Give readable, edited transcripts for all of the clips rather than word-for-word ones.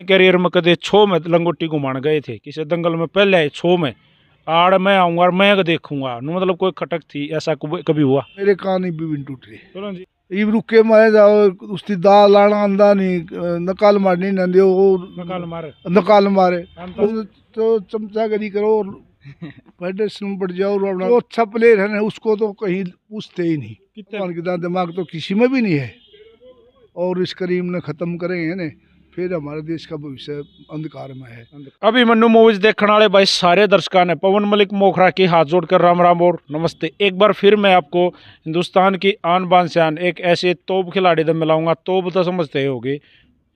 Career में कदे छो में लंगोटी घुमान गए थे किसी दंगल में पहले आए छो में आड़ मैं आऊंगा और मैं देखूंगा नु मतलब कोई खटक थी ऐसा कभी हुआ मेरे कान भी बिन टूटे चलो जी इब रुके मारे जाओ उसकी दाल लाना आंदा नहीं नकाल मारनी न दे वो नकाल मारे नकाल मारे हम तो तो चमचा करी करो और फेडरेशन बढ़ जाओ और अपना जो अच्छा प्लेयर है ना उसको तो कहीं पूछते ही नहीं कितने भगवान की दिमाग तो किसी में भी नहीं है और इस करीम ने खत्म करेंगे ना फिर हमारे देश का भविष्य अंधकार में है। अभी मन्नू मूवीज देखने वाले भाई सारे दर्शकों ने पवन मलिक मोखरा की हाथ जोड़कर राम राम और नमस्ते। एक बार फिर मैं आपको हिंदुस्तान की आन बान शान एक ऐसे तोप खिलाड़ी से मिलाऊंगा। तोप तो समझते ही होगी,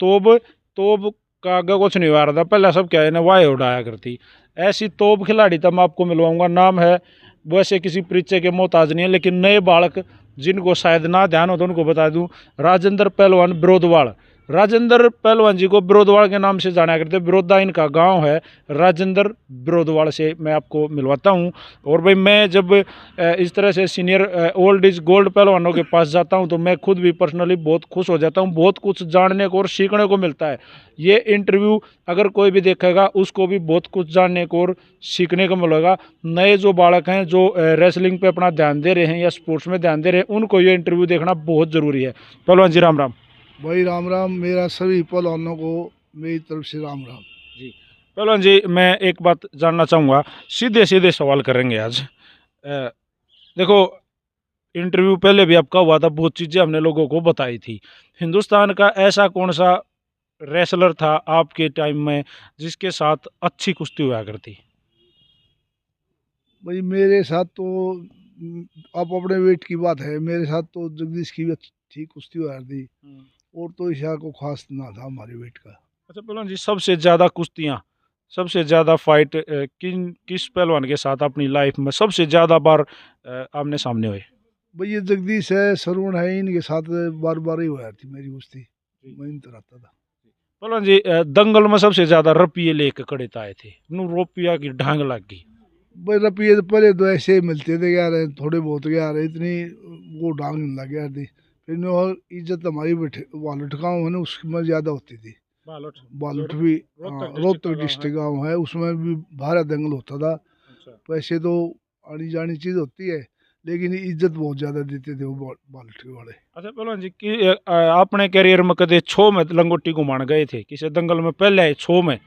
तोप तोप का आगे कुछ नहीं हुआ रहा था, पहले सब क्या है ना वाह उड़ाया करती। ऐसी तोप खिलाड़ी तो मैं आपको मिलवाऊंगा। नाम है वैसे किसी परिचय के मोहताज नहीं है, लेकिन नए बालक जिनको शायद ना ध्यान हो तो उनको बता दूं, राजेंद्र पहलवान बिरोधवाल। राजेंद्र पहलवान जी को बिरोधवाल के नाम से जाना करते, बिरोधा इनका गांव है। राजेंद्र बिरोधवाल से मैं आपको मिलवाता हूं। और भाई मैं जब इस तरह से सीनियर ओल्ड इज गोल्ड पहलवानों के पास जाता हूं तो मैं खुद भी पर्सनली बहुत खुश हो जाता हूं। बहुत कुछ जानने को और सीखने को मिलता है। ये इंटरव्यू अगर कोई भी देखेगा उसको भी बहुत कुछ जानने को और सीखने को मिलेगा। नए जो बालक हैं जो रेसलिंग पे अपना ध्यान दे रहे हैं या स्पोर्ट्स में ध्यान दे रहे हैं उनको ये इंटरव्यू देखना बहुत ज़रूरी है। पहलवान जी राम राम। भाई राम राम, मेरा सभी पहलवानों को मेरी तरफ से राम राम जी पहलवान जी, मैं एक बात जानना चाहूँगा, सीधे सीधे सवाल करेंगे आज। देखो इंटरव्यू पहले भी आपका हुआ था, बहुत चीज़ें हमने लोगों को बताई थी। हिंदुस्तान का ऐसा कौन सा रेसलर था आपके टाइम में जिसके साथ अच्छी कुश्ती हुआ करती? भाई मेरे साथ तो आप अपने वेट की बात है, मेरे साथ तो जगदीश की भी अच्छी कुश्ती हुआ थी और तो ईशा को खास ना था हमारे वेट का। अच्छा पहलवान जी, सबसे ज़्यादा कुश्तियाँ, सबसे ज़्यादा फाइट किस पहलवान के साथ अपनी लाइफ में सबसे ज़्यादा बार आमने सामने हुए? भाई ये जगदीश है, सरवण है, इनके साथ बार बार ही हुआ थी मेरी कुश्ती, मैं इनता रहता था। पहलवान जी, दंगल में सबसे ज़्यादा रुपये लेके खड़े आए थे, नू रुपया की ढांग लग गई। भाई रुपये तो पहले तो ऐसे ही मिलते थे यार, थोड़े बहुत यार, इतनी वो डांग नहीं लग गया थी। फिर न और इज्जत हमारी वालुट गाँव है ना उसमें ज़्यादा होती थी। बालुट भी रोहतक डिस्ट्रिक्ट गाँव है, उसमें भी भारा दंगल होता था। पैसे तो आनी जानी चीज़ होती है लेकिन इज्जत बहुत ज़्यादा देते थे वो बालुट के वाले। अच्छा पहलवान जी कि अपने करियर में कदे छो में लंगोटी घुमान गए थे किसी दंगल में पहले आए छो में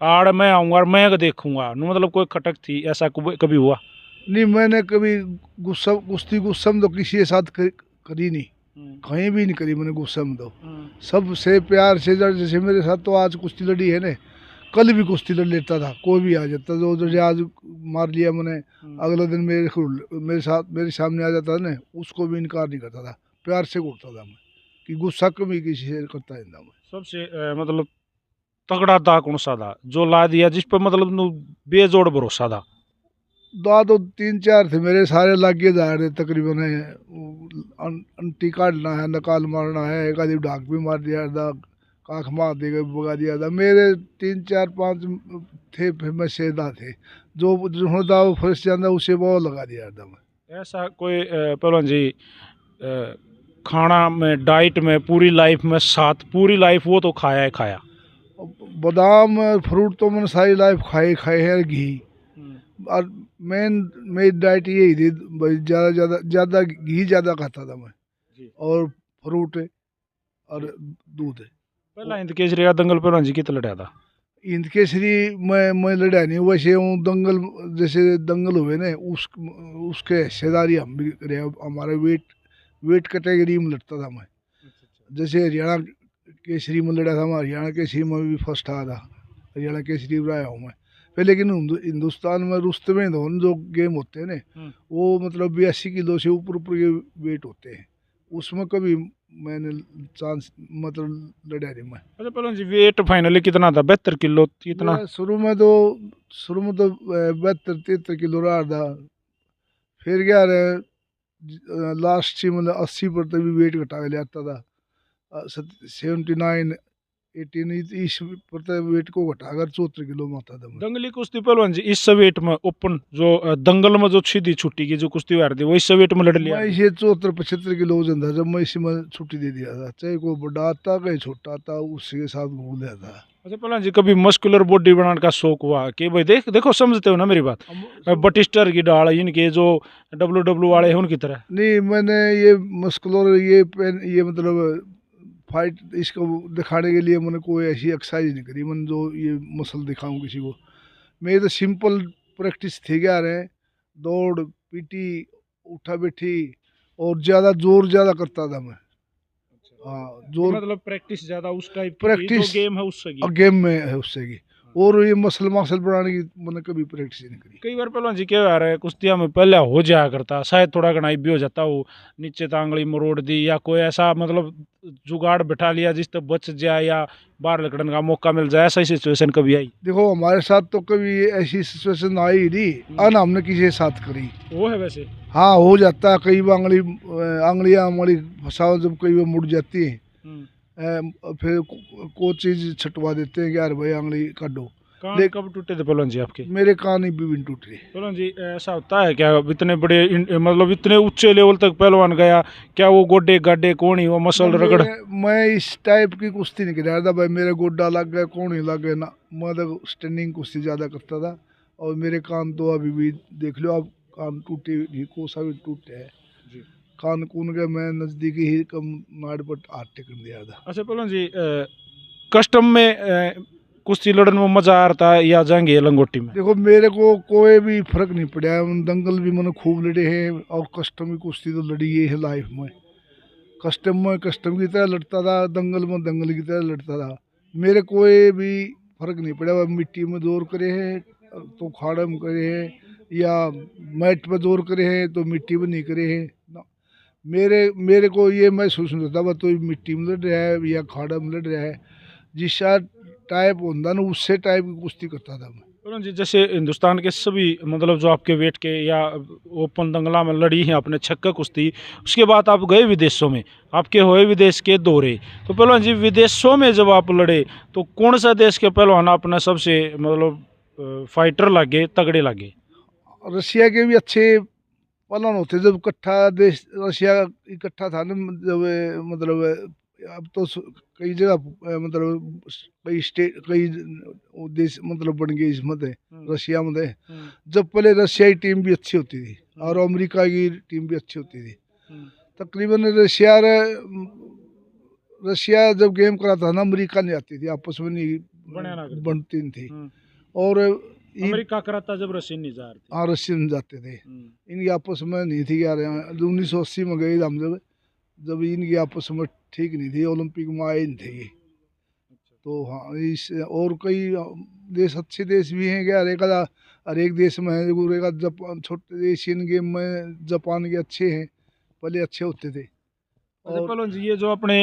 आड़ मैं आऊंगा और मैं देखूंगा नु मतलब कोई खटक थी ऐसा कभी हुआ? नहीं, मैंने कभी गुस्सा कुश्ती गुस्सा में तो किसी के साथ करी नहीं, कहीं भी नहीं करी मैंने गुस्सा में तो। सबसे प्यार से जैसे मेरे साथ तो आज कुश्ती लड़ी है ना, कल भी कुश्ती लड़ लेता था, कोई भी आ जाता जो जो आज मार लिया मैंने, अगले दिन मेरे साथ मेरे सामने आ जाता ना, उसको भी इनकार नहीं करता था, प्यार से घूरता था मैं, कि गुस्सा कभी किसी से करता नहीं था मैं। सबसे मतलब तगड़ा था कौन सा था जो ला दिया जिस पर मतलब नु बेजोड़ भरोसा था? दो तो तीन चार थे मेरे, सारे लागे जा रहे तकरीबन है। अंटी काटना है, नकाल मारना है, एक आदमी ढाक भी मार दिया था, काख मार दे गए भगा दिया था। मेरे तीन चार पांच थे फेमस शेदा थे, जो होता वो फंस जाता उसे वो लगा दिया था मैं। ऐसा कोई पहलवान जी खाना में डाइट में पूरी लाइफ में साथ पूरी लाइफ वो तो खाया है खाया? बादाम फ्रूट तो मैंने सारी लाइफ खाए खाए हैं, घी और मेन मेरी डाइट यही थी भाई, ज़्यादा ज़्यादा ज़्यादा घी ज़्यादा खाता था मैं जी। और फ्रूट और दूध। पहला हिंद केसरी का दंगल पहलवान जी कितना लड़ा था? हिंद केसरी मैं लड़ा नहीं, वैसे हूँ दंगल, जैसे दंगल हुए ना उसके हिस्सेदारी हम भी रहे, हमारे वेट कैटेगरी में लड़ता था मैं। जैसे हरियाणा केसरी में लड़ा था मैं, हरियाणा केसरी में भी फर्स्ट आया था, हरियाणा केसरी में आया हूँ मैं। फिर लेकिन हिंदुस्तान में रुस्तमे धवन जो गेम होते हैं ना, वो मतलब 82 किलो से ऊपर ऊपर के वेट होते हैं, उसमें कभी मैंने चांस मतलब लड़ा नहीं मैं। अच्छा पहलवान जी, वेट फाइनली कितना था? 72 किलो कितना? शुरू में तो 72 73 किलो रहा था, फिर क्या रहे लास्ट से मतलब 80 पर तक भी वेट घटा के ले आता था, 79 18 इस पर तक वेट को घटाकर 74 किलो में आता था मैं। दंगली कुश्ती पहलवान जी इस वेट में ओपन जो दंगल में जो सीधी छुट्टी की जो कुश्ती हुआ थी वो इस वेट में लड़ लिया? मैं इसे 74 75 किलो वजन था जब मैं इसी में छुट्टी दे दिया था, चाहे कोई बड़ा आता चाहे छोटा आता उसी के साथ घूम लिया था। अच्छा पहलवान जी, कभी मस्कुलर बॉडी बनाने का शौक हुआ कि भाई देखो समझते हो ना मेरी बात, बटिस्टर की डाल इनके जो डब्ल्यू वाले हैं उनकी तरह? नहीं, मैंने ये मस्कुलर ये मतलब फाइट इसको दिखाने के लिए मैंने कोई ऐसी एक्सरसाइज नहीं करी, मैंने जो ये मसल दिखाऊं किसी को। मेरी तो सिंपल प्रैक्टिस थी क्या रहे, दौड़ पीटी उठा बैठी, और ज़्यादा जोर ज़्यादा करता था मैं। हाँ, तो जोर मतलब प्रैक्टिस ज्यादा उस टाइप की थी, जो प्रैक्टिस गेम है उससे की? गेम में है उससे की, और ये मसल बनाने की मैंने कभी प्रैक्टिस नहीं करी। कई बार पहलवान जी क्या आ रहा है, कुश्तियां में पहले हो जाया करता, शायद थोड़ा घनाई भी हो जाता हो, नीचे तांगड़ी मरोड़ दी या कोई ऐसा मतलब जुगाड़ बिठा लिया जिस तक बच जाए या बाहर निकलने का मौका मिल जाए, ऐसा ही सिचुएशन कभी आई? देखो हमारे साथ तो कभी ऐसी सिचुएशन आई ही नहीं, ना हमने किसी के साथ करी। वो है वैसे। हाँ, हो जाता है कई बार, आंगलियां हमारी फंसाओ जब कई बार मुड़ जाती है, फिर कोई चीज छटवा देते हैं कि यार भाई आंगली काटो। कान कब टूटे थे पहलवान जी आपके? मेरे कान ही भी टूट रही। पहलवान जी ऐसा होता है क्या, इतने बड़े मतलब इतने ऊंचे लेवल तक पहलवान गया, क्या वो गोड्डे गाड्डे कौन ही वो मसल रगड़? मैं इस टाइप की कुश्ती नहीं कर रहा था भाई, मेरे गोड्डा लग गए कौन ही लग गए ना, मैं तो स्टैंडिंग कुश्ती ज़्यादा करता था। और मेरे कान तो अभी भी देख लो आप, कान टूटे ही कोसा भी टूटे हैं जी। कान कून गए, मैं नज़दीकी ही कम नाड़ पर हाथ टेकन दिया था। अच्छा पहलवान जी, कस्टम में कुश्ती लड़ने में मजा आ रहा है या जाएंगे लंगोटी में? देखो मेरे को कोई भी फर्क नहीं पड़ा है, दंगल भी मैंने खूब लड़े हैं, और कस्टम की कुश्ती तो लड़ी है लाइफ में। कस्टम में कस्टम की तरह लड़ता था, दंगल में दंगल की तरह लड़ता था। मेरे कोई भी फर्क नहीं पड़ा, वह मिट्टी में जोर करे हैं तो खाड़े में करे हैं, या मैट पे जोर करे हैं तो मिट्टी में नहीं करे हैं ना। मेरे मेरे को ये महसूस नहीं होता वह तो मिट्टी में लड़ रहा है या खाड़ा में लड़ रहा है, जिस टाइप होता ना उससे टाइप की कुश्ती करता था मैं। पहलवान जी जैसे हिंदुस्तान के सभी मतलब जो आपके वेट के या ओपन दंगला में लड़ी हैं आपने छक्का कुश्ती, उसके बाद आप गए विदेशों में, आपके हुए विदेश के दौरे, तो पहलवान जी विदेशों में जब आप लड़े तो कौन सा देश के पहलवान अपना सबसे मतलब फाइटर लगे, तगड़े लगे? रशिया के भी अच्छे पहलवान होते जब इकट्ठा देश रशिया इकट्ठा था ना, जब मतलब अब तो कई जगह मतलब कई स्टेट कई देश मतलब बन गए इसमें थे, रशिया में थे। जब पहले रशिया की टीम भी अच्छी होती थी और अमेरिका की टीम भी अच्छी होती थी। तकरीबन रशिया जब गेम कराता था ना, अमेरिका नहीं आती थी, आपस में नहीं बनती थी। और अमेरिका कराता जब रशियन नहीं जा रहे थे। हाँ, रशियन जाते थे, इनकी आपस में नहीं थी यार। 1980 में गए हम जब इनकी आपस में ठीक नहीं थी, ओलंपिक में आए नहीं थे ये। तो हाँ, इस और कई देश अच्छे देश भी हैं क्या, हर एक देश में है। जापान छोटे एशियन गेम में जापान के अच्छे हैं, पहले अच्छे होते थे। अच्छा पहलवान जी, ये जो अपने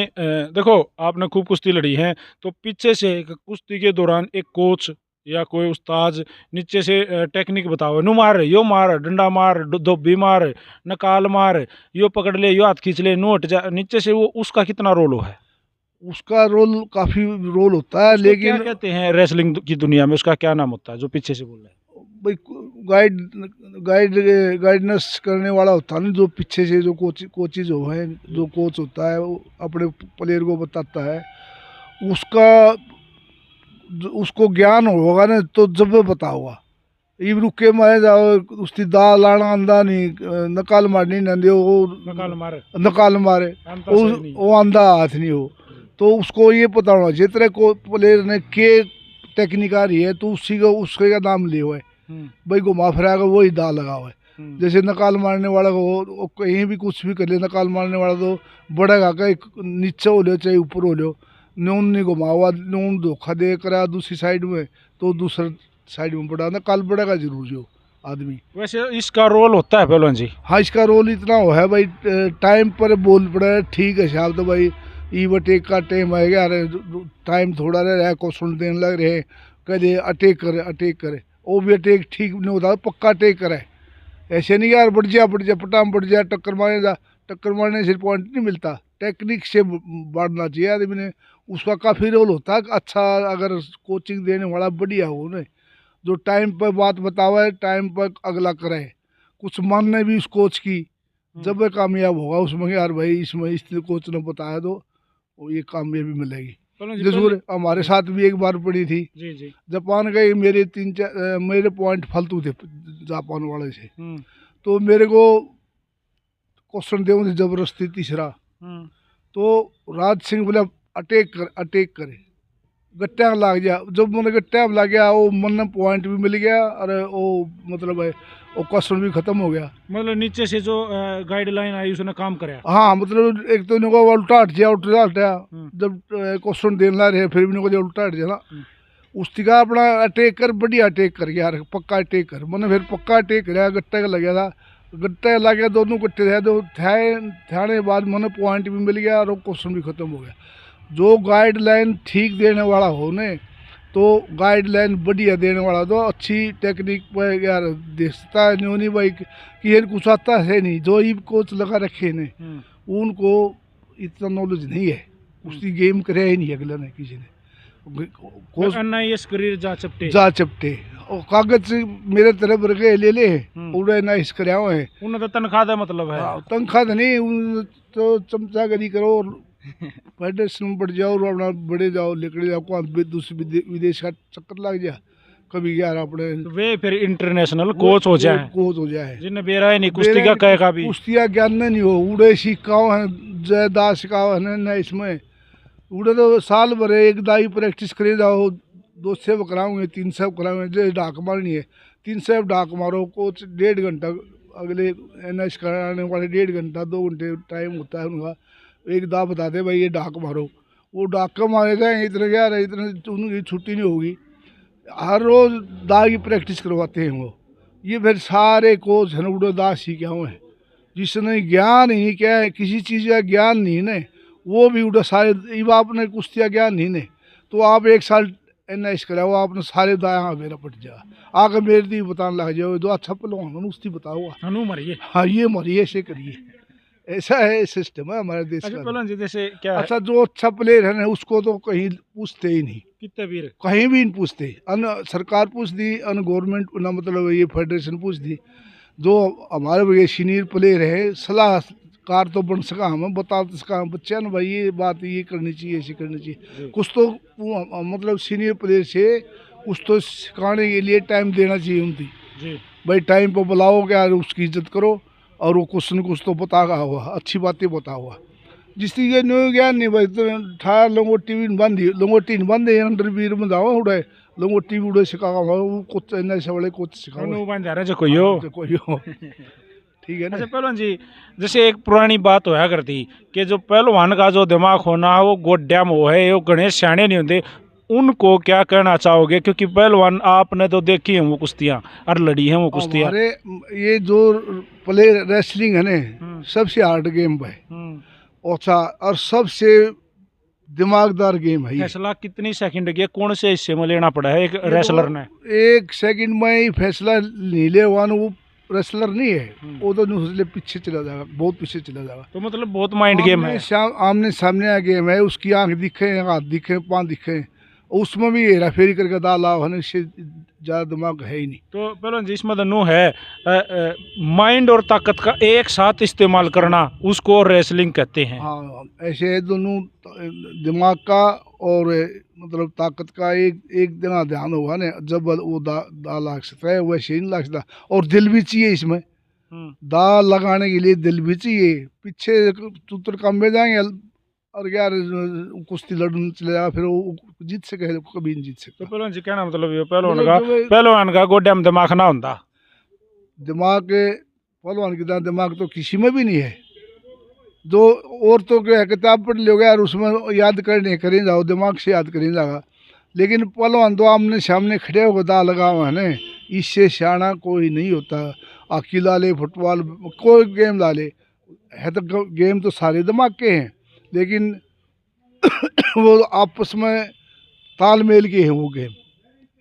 देखो आपने खूब कुश्ती लड़ी है, तो पीछे से कुश्ती के दौरान एक कोच या कोई उस्ताद नीचे से टेक्निक बताओ, नु मार यो मार डंडा मार धोबी मार नकाल मार, यो पकड़ ले यो हाथ खींच ले नु हट जा, नीचे से वो उसका कितना रोल है? उसका रोल काफी रोल होता है, लेकिन क्या कहते हैं रेसलिंग की दुनिया में उसका क्या नाम होता है जो पीछे से बोल रहे हैं? भाई गाइड गाइड गाइडनेस करने वाला होता है ना, जो पीछे से जो कोचिज हो है, जो कोच होता है वो अपने प्लेयर को बताता है। उसका उसको ज्ञान होगा ना तो जब वो बता होगा, ये रुके मारे जाओ उसकी दा लाना आंदा नहीं, नकाल मारनी नंदे वो नकाल मारे वो आंदा हाथ नहीं हो। तो उसको ये पता होना चाहिए तेरे को प्लेयर ने के टेक्निक आ रही है तो उसी का उसके का नाम लिए हुआ है, भाई घुमा फिरा कर वही दा लगा हुआ है। जैसे नकाल मारने वाला को वो कहीं भी कुछ भी कर ले, नकाल मारने वाला तो बढ़ेगा का नीचे हो लो चाहे ऊपर हो लो, नून नहीं घुमा हुआ, नून धोखा दे करा दूसरी साइड में तो दूसरा साइड में बढ़ा, नकाल बढ़ेगा जरूर जो आदमी। वैसे इसका रोल होता है पहलवान जी? हाँ, इसका रोल इतना हो है भाई, टाइम पर बोल पड़ा ठीक है साहब, तो भाई ई अटैक का टाइम है क्या, टाइम थोड़ा रह रहा है, क्वेश्चन देने लग रहे हैं, कहे अटैक करे, वो भी अटैक ठीक नहीं होता, पक्का अटैक करे। ऐसे नहीं यार बढ़ जा पटाम बढ़ जा टक्कर मारने से पॉइंट नहीं मिलता, टेक्निक से बढ़ना चाहिए आदमी ने। उसका काफ़ी रोल होता है, अच्छा अगर कोचिंग देने वाला बढ़िया हो ना, जो टाइम पर बात बतावे, टाइम पर अगला करे, कुछ मानने भी उस कोच की, जब वह कामयाब होगा उसमें यार भाई इसमें इस कोच ने बताया तो वो ये कामयाबी मिलेगी। पहलवान जी जसूर हमारे साथ भी एक बार पड़ी थी। जी जी। जापान गए मेरे 3-4 मेरे पॉइंट फालतू थे जापान वाले से, हम्म तो मेरे को क्वेश्चन दे थे जबरदस्ती तीसरा। हम्म तो राज सिंह बोला अटैक करे, गट्टा लग गया। जब मैंने गट्टा लग गया वो मन पॉइंट भी मिल गया और वो मतलब है वो क्वेश्चन भी खत्म हो गया। मतलब नीचे से जो गाइडलाइन आई उसने काम कराया। हाँ मतलब एक तो इनको उल्टा हट गया, उल्टा हटा। जब क्वेश्चन देने ला रहे फिर भी इनको उल्टा हट गया ना। उसकी का अपना अटैक कर, बढ़िया अटैक कर गया यार, पक्का अटैक कर। मैंने फिर पक्का अटैक कराया, गट्टा का लग गया था, गट्टा लग गया, दोनों गट्टे थे तो थे बाद मैंने पॉइंट भी मिल गया और क्वेश्चन भी खत्म हो गया। जो गाइडलाइन ठीक देने वाला हो ने, तो गाइडलाइन बढ़िया देने वाला तो अच्छी टेक्निक पर यार देखता है नहीं भाई कि ये कुछ आता है नहीं। जो ही कोच लगा रखे ने उनको इतना नॉलेज नहीं है, उसकी गेम कराया ही नहीं अगला ने किसी ने। कोच NIS करियर जा चपटे और कागज मेरे तरफ रखे ले ले उड़े ना इस कराया है। उन्हें तो तनख्वाह का मतलब है। तनख्वाह तो नहीं, तो चमचागरी करो और फेडरेशन में बढ़ जाओ और अपना बड़े जाओ, लेकर जाओ, कौन दूसरे विदेश का चक्कर लग जाए कभी यार अपने। तो वे फिर इंटरनेशनल कोच हो जाए, कोच हो जाए जिन्हें बेरा है नहीं कुश्ती का कहे का भी कुश्तिया ज्ञान नहीं हो। उड़े सिखाओ है, जयदास सिखाओ है ना, इसमें उड़े तो साल भर एक दाई प्रैक्टिस करे जाओ, 2 सेव कराओगे 3 सेव कराओगे, जो ढाक मारनी है 3 सेव ढाक मारो, कोच 1.5 घंटा, अगले NS कराने वाले 1.5 घंटा 2 घंटे टाइम होता है उनका। एक दा बताते भाई ये ढाक मारो, वो ढाक का मारे जाएंगे, इतने क्या रहे, इतने उनकी छुट्टी नहीं होगी, हर रोज़ दा की प्रैक्टिस करवाते हैं वो। ये फिर सारे कोच हैं उड़े दा सीखे हुए हैं, जिसने ज्ञान ही क्या है, किसी चीज़ का ज्ञान नहीं ने, वो भी उड़ा सारे अब आपने कुश्तिया ज्ञान नहीं ने, तो आप 1 साल NS कराओ, आपने सारे दाया मेरा पट जा आकर मेरे दी बताने लग जाओ, दो अच्छा पहलवान उसकी बताओ हनु मरिए। हाँ ये मरिए ऐसे करिए, ऐसा है सिस्टम है हमारे देश अच्छा का। पहलवान जी जैसे क्या है? अच्छा जो अच्छा प्लेयर है ना उसको तो कहीं पूछते ही नहीं, कितने वीर कहीं भी नहीं पूछते। अन सरकार पूछ दी, अन गवर्नमेंट ना मतलब ये फेडरेशन पूछ दी। जो हमारे ये सीनियर प्लेयर है सलाहकार तो बन सका, हमें बता तो सका बच्चा ना भाई ये बात ये करनी चाहिए, ऐसी करनी चाहिए। कुछ तो मतलब सीनियर प्लेयर से कुछ तो सिखाने के लिए टाइम देना चाहिए उनकी जी। भाई, टाइम पर बुलाओ क्या उसकी इज्जत करो और वो कुछ न कुछ तो बता हुआ, अच्छी बातें बता हुआ। जिसकी ये न्यू ज्ञान नहीं भाई, तो ठार लंगोटी भी लंगोटी बांधे अंडर वीर में जाओ उड़े लंगोटी भी उड़े सिखा वो कुछ ऐसे वाले कुछ सिखाओ हनु बन जा रहा है जो कोई हो। कोई हो ठीक है ना। अच्छा पहलवान जी जैसे एक पुरानी बात होया करती कि जो पहलवान का जो दिमाग होना है वो गोड्याम हो है, वो गणेश सियाने नहीं होते, उनको क्या कहना चाहोगे? क्योंकि पहलवान आपने तो देखी है वो कुश्तियाँ और लड़ी है वो कुश्तियाँ। हमारे ये जो प्ले रेसलिंग है ना सबसे हार्ड गेम है, अच्छा और सबसे दिमागदार गेम है। फैसला कितनी सेकंड की कौन से हिस्से में लेना पड़ा है एक रेसलर ने? 1 सेकंड में ही फैसला नहीं ले हुआ, वो रेसलर नहीं है, वो तो उसले पीछे चला जाएगा, बहुत पीछे चला जाएगा। तो मतलब बहुत माइंड गेम है। आमने सामने आ गेम है, उसकी आंख दिखे, हाथ दिखे, पाँव दिखे, उसमें भी हेरा फेरी करके दाला है, इससे ज़्यादा दिमाग है ही नहीं। तो पहलवान जी इसमें तो है माइंड और ताकत का एक साथ इस्तेमाल करना, उसको रेसलिंग कहते हैं। हाँ ऐसे दोनों दिमाग का और मतलब ताकत का एक दिन ध्यान होगा ना, जब वो दा लाग सकता है वैसे ही नहीं लाग सकता। और दिल भी चाहिए इसमें, दा लगाने के लिए दिल भी चाहिए। पीछे तुतर कम में जाएंगे और यार कुश्ती लड़ने चले जाएगा, फिर वो जीत सके कभी नहीं जीत सकता। तो पहलवान जी कहना मतलब ये पहलवान का गोड्याम दिमाग ना होता। दिमाग पहलवान की तरह दिमाग तो किसी में भी नहीं है। जो औरतों के किताब पढ़ लोगे यार उसमें याद करने करें जाओ, दिमाग से याद करें जाएगा, लेकिन पहलवान तो आमने सामने खड़े होकर दा लगा हुआ है ना, इससे सियाना कोई नहीं होता। हॉकी ला ले, फुटबॉल, कोई गेम ला ले, है तो गेम तो सारे दिमाग के हैं, लेकिन वो आपस में तालमेल के हैं वो गेम।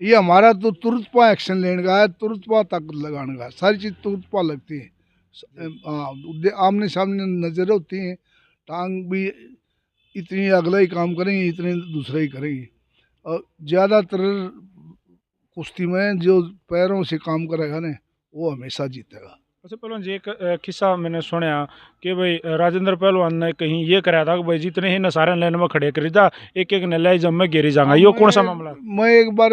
ये हमारा तो तुरंत पा एक्शन लेने का है, तुरंत पा ताकत लगाने का, सारी चीज़ तुरंत पा लगती है। आमने सामने नजर होती हैं, टांग भी इतनी अगला ही काम करेंगे, इतने दूसरा ही करेंगे। और ज़्यादातर कुश्ती में जो पैरों से काम करेगा ना वो हमेशा जीतेगा। अच्छा पहलवान जी, एक किस्सा मैंने सुना कि भाई राजेंद्र पहलवान ने कहीं ये कराया था कि भाई जितने ही नसारे लाइन में खड़े करी था एक एक ने लाई जब मैं गिरी जाऊंगा, हाँ, यो कौन सा मामला? मैं एक बार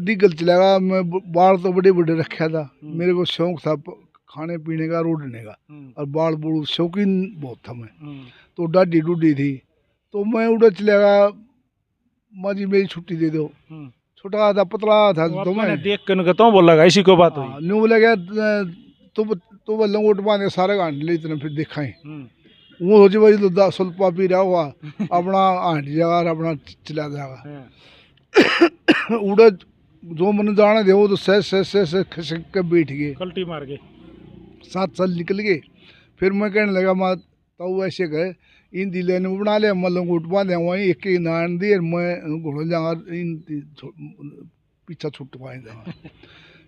डीगल चलागा। मैं बाल तो बड़े बड़े रखा था। मेरे को शौक था खाने पीने का, रोडने का, और बाल बूढ़ शौकीन बहुत था मैं। तो डाढ़ी डूडी थी, तो मैं उड़ा चलेगा, माँ जी मेरी छुट्टी दे दो। छोटा था, पतला था, तो मैं देख कर कहता हूँ बोला इसी को बात हुई। न्यू बोला गया तो वो लंगोट बांधे सारे गांठ ले इतने, फिर देखा ही वो सोचे भाई तो 10 सुल्पा पी रहा हुआ अपना आंट जाएगा और अपना चला जाएगा। उड़ा जो मन जाने दे वो तो सह खसक के बैठ गए, कल्टी मार के 7 साल निकल गए। फिर मैं कहने लगा माँ तो ऐसे कहे इन दिले ने बना लिया, मैं लंगोट बांधे वहीं एक ही नान दी, मैं घोड़ा जाऊंगा इन पीछा छुट पाएंगे।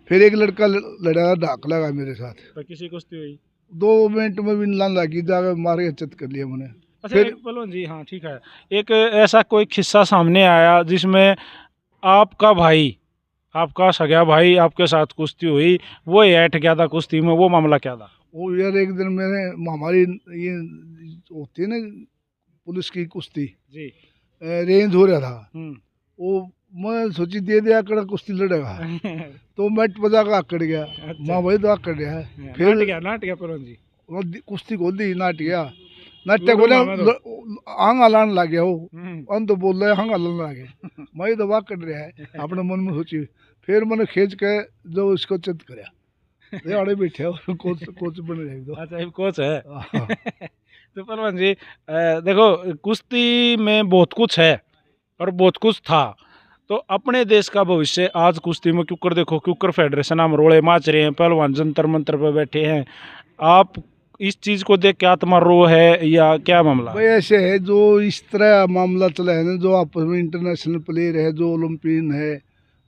फिर एक लड़का लड़ा ढाक लगा मेरे साथ, तो किसी कुश्ती हुई 2 मिनट में भी लान लगी, जाकर मार के चत कर लिया मैंने। अच्छा एक पहलवान जी, हाँ ठीक है, एक ऐसा कोई किस्सा सामने आया जिसमें आपका भाई, आपका सगा भाई आपके साथ कुश्ती हुई, वो ऐठ गया था कुश्ती में, वो मामला क्या था? वो यार एक दिन मैंने हमारी ये होती है ना पुलिस की कुश्ती जी। रेंज हो रहा था, वो मैं सोची दे दिया कड़ा कुश्ती लड़ेगा, तो मैं बजा का आकड़ गया। अच्छा। माँ भाई तो आकड़ गया है। फिर नाट गया पहलवान जी, वो कुश्ती खोल दी, नाट गया, नाट्य बोले आंग हलाने लग गया वो, अंत तो बोल रहे हंग हलाने लगे। मैं तो आकड़ रहा है अपने मन में सोची। फिर मैंने खींच के जो इसको चित कराया, अड़े बैठे हो, कोच बन रहे तो। अच्छा ये कोच है। तो पहलवान जी देखो कुश्ती में बहुत कुछ है और बहुत कुछ था, तो अपने देश का भविष्य आज कुश्ती में क्योंकर देखो, क्योंकर फेडरेशन हम रोड़े माच रहे हैं, पहलवान जंतर मंतर पे बैठे हैं, आप इस चीज को देख के आत्मा रो है या क्या मामला? भाई ऐसे है, जो इस तरह मामला चला है ना, जो आपस में इंटरनेशनल प्लेयर है, जो ओलंपियन है,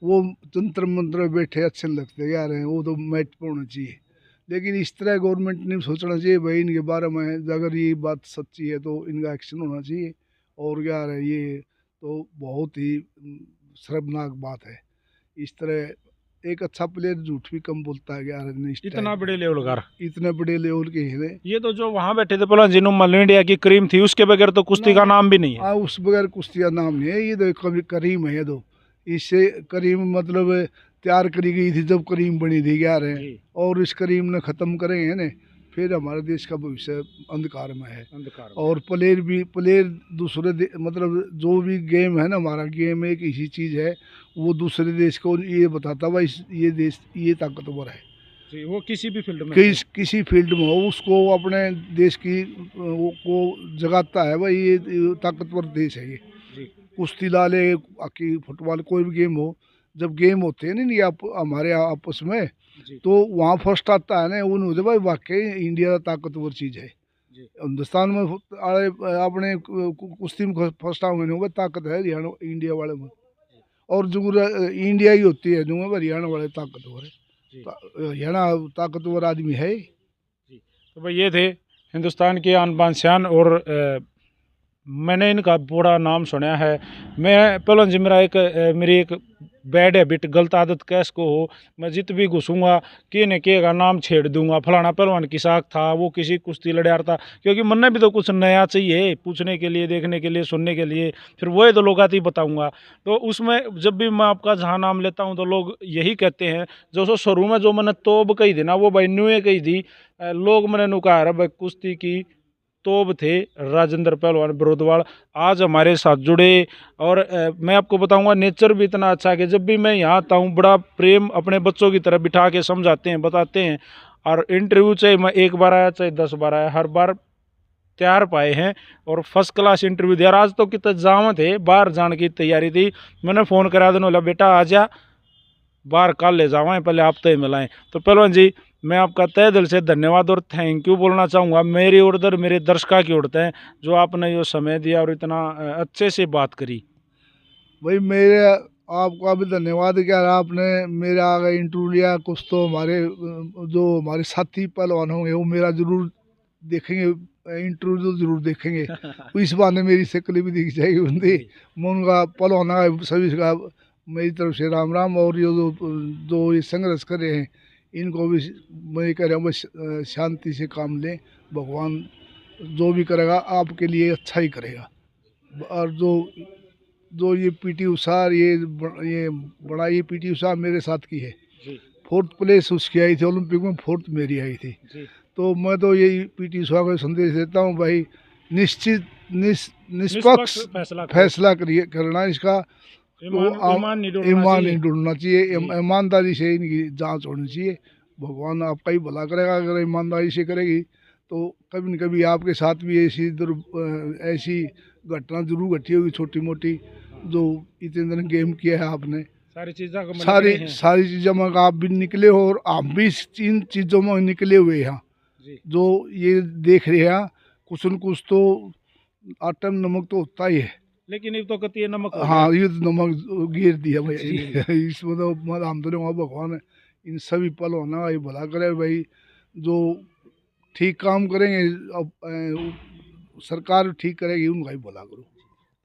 वो जंतर मंतर में बैठे अच्छे लगते यार हैं, वो तो मैच पर होना चाहिए। लेकिन इस तरह गवर्नमेंट ने सोचना चाहिए भाई इनके बारे में, अगर ये बात सच्ची है तो इनका एक्शन होना चाहिए। और क्या है, ये तो बहुत ही शर्मनाक बात है। इस तरह एक अच्छा प्लेयर झूठ भी कम बोलता है यार, इतना बड़े लेवल का, इतने बड़े लेवल के हैं। ये तो जो वहां बैठे थे पहलवान जिन्होंने इंडिया की क्रीम थी, उसके बगैर तो कुश्ती का नाम भी नहीं है। उस बगैर कुश्ती का नाम नहीं है। ये तो कभी करीम है, ये तो इससे करीम मतलब तैयार करी गई थी जब करीम बनी थी यार है, और इस करीम ने ख़त्म करेंगे ना, फिर हमारे देश का भविष्य अंधकार में है। और प्लेयर दूसरे मतलब जो भी गेम है ना, हमारा गेम एक ऐसी चीज़ है, वो दूसरे देश को ये बताता भाई ये देश ये ताकतवर है जी, वो किसी भी फील्ड में, किसी फील्ड में हो, उसको अपने देश की को जगाता है भाई ये ताकतवर देश है ये। कुश्ती ला ले, बाकी फुटबॉल कोई भी गेम हो, जब गेम होते हैं नहीं हमारे आपस में, तो वहाँ फर्स्ट आता है ना, वो नहीं होता भाई वाकई इंडिया ताकतवर चीज़ है। हिंदुस्तान में अपने कुश्ती में फर्स्ट आऊँगे ताकत है हरियाणा इंडिया वाले में, और जो इंडिया ही होती है जो हरियाणा वाले ताकतवर है, हरियाणा ताकतवर आदमी है। तो भाई ये थे हिंदुस्तान के आन बान शान, और मैंने इनका पूरा नाम सुना है। मैं पहलवान जी मेरी एक बैड हैबिट, गलत आदत कैस को हो, मैं जित भी घुसूँगा कि न के का नाम छेड़ दूंगा, फलाना पहलवान की साख था, वो किसी कुश्ती लड़ार था, क्योंकि मन भी तो कुछ नया चाहिए पूछने के लिए, देखने के लिए, सुनने के लिए, फिर वही तो लोग आती बताऊँगा। तो उसमें जब भी मैं आपका जहाँ नाम लेता हूँ तो लोग यही कहते हैं, जो सो शुरू में जो मैंने तोब कही थी ना, वो भाई न्यूए कही थी, लोग मैंने नु कहा भाई कुश्ती की तोब थे राजेंद्र पहलवान बिरोधवाल, आज हमारे साथ जुड़े। और मैं आपको बताऊंगा नेचर भी इतना अच्छा है कि जब भी मैं यहाँ आता हूँ बड़ा प्रेम अपने बच्चों की तरह बिठा के समझाते हैं, बताते हैं, और इंटरव्यू चाहे मैं एक बार आया चाहे 10 बार आया, हर बार तैयार पाए हैं और फर्स्ट क्लास इंटरव्यू दिया। आज तो कितना जाम थे, बाहर जाने की तैयारी थी, मैंने फ़ोन करा देने बोला बेटा आ जा, बाहर कल ले जावाएँ, पहले आप तो ही मिलाएँ। तो पहलवान जी मैं आपका तहे दिल से धन्यवाद और थैंक यू बोलना चाहूँगा मेरी ओर दर मेरे दर्शकों की ओर से, जो आपने ये समय दिया और इतना अच्छे से बात करी। भाई मेरे आपका भी धन्यवाद क्या, आपने मेरा आगे इंटरव्यू लिया। कुछ तो हमारे जो हमारे साथी पहलवान होंगे वो मेरा ज़रूर देखेंगे, इंटरव्यू जरूर देखेंगे। इस बहाने मेरी शक्ल भी दिख जाएगी उनकी, मैं उनका पहलवान सभी का मेरी तरफ से राम राम। और ये जो ये संघर्ष कर रहे हैं इनको भी मैं कह रहा हूँ बस शांति से काम लें। भगवान जो भी करेगा आपके लिए अच्छा ही करेगा। और जो जो ये पीटी उषा ये बड़ा ये पीटी उषा मेरे साथ की है। जी 4th प्लेस उसकी आई थी ओलंपिक में, 4th मेरी आई थी। जी तो मैं तो यही पीटी उषा को संदेश देता हूँ भाई, निश्चित निष्पक्ष निष्पक्ष फैसला करो। फैसला करिए करना इसका। ईमान नहीं डूबना ईमान चाहिए। नहीं ढूंढना चाहिए, जी। ईमानदारी से इनकी जांच होनी चाहिए। भगवान आपका ही भला करेगा अगर ईमानदारी से करेगी तो कभी न कभी आपके साथ भी ऐसी घटना जरूर घटी होगी छोटी मोटी, जो इतने दिन गेम किया है आपने। सारी चीज़ों का सारी चीज़ों में आप भी निकले हो और आप भी इन चीज़ों में निकले हुए हैं। जी जो ये देख रहे हैं कुछ न कुछ तो आटम नमक तो होता ही है। लेकिन ये तो कहती है नमक हो हाँ गया। ये तो नमक गिर दिया भाई जी। इसमें तो मत हम तो नहीं, भगवान इन सभी पल होना ये भला करे भाई। जो ठीक काम करेंगे अब सरकार ठीक करेगी उनका ही भला करो।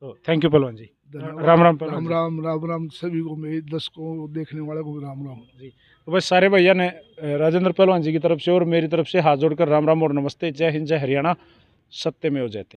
तो थैंक यू पहलवान जी। धन्यवाद। राम राम पहलवान राम जी। राम राम राम सभी को, मेरे दर्शकों देखने वाले को भी राम राम। जी तो बस सारे भैया ने राजेंद्र पहलवान जी की तरफ से और मेरी तरफ से हाथ जोड़कर राम राम और नमस्ते। जय हिंद, जय हरियाणा, सत्यमेव जयते।